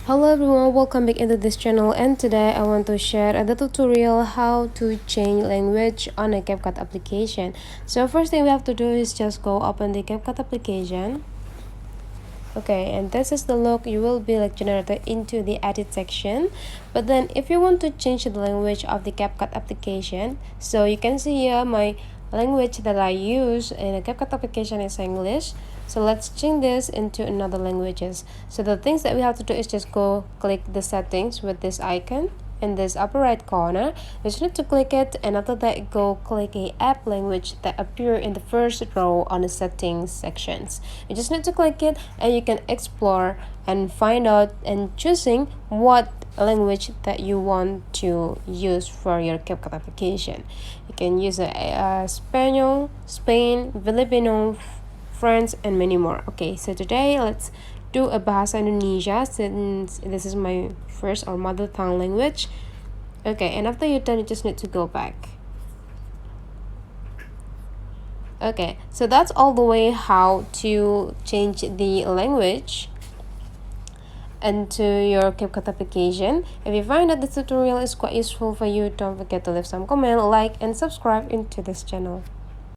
Hello everyone, welcome back into this channel, and today I want to share the tutorial how to change language on a Capcut application. So first thing we have to do is just go open the Capcut application. Okay, and this is the look you will be generated into the edit section. But then if you want to change the language of the Capcut application, so you can see here my language that I use in a Capcut application is English. So let's change this into another languages. So the things that we have to do is just go click the settings with this icon in this upper right corner. You just need to click it, and after that go click a app language that appear in the first row on the settings sections. You just need to click it and you can explore and find out and choosing what language that you want to use for your Capcut application. You can use Spanish, Spain, Filipino, French, and many more. Okay, so today let's do a Bahasa Indonesia since this is my first or mother tongue language. Okay, and after you're done, you just need to go back. Okay, so that's all the way how to change the language into your Capcut application. If you find that this tutorial is quite useful for you, don't forget to leave some comment, like, and subscribe into this channel.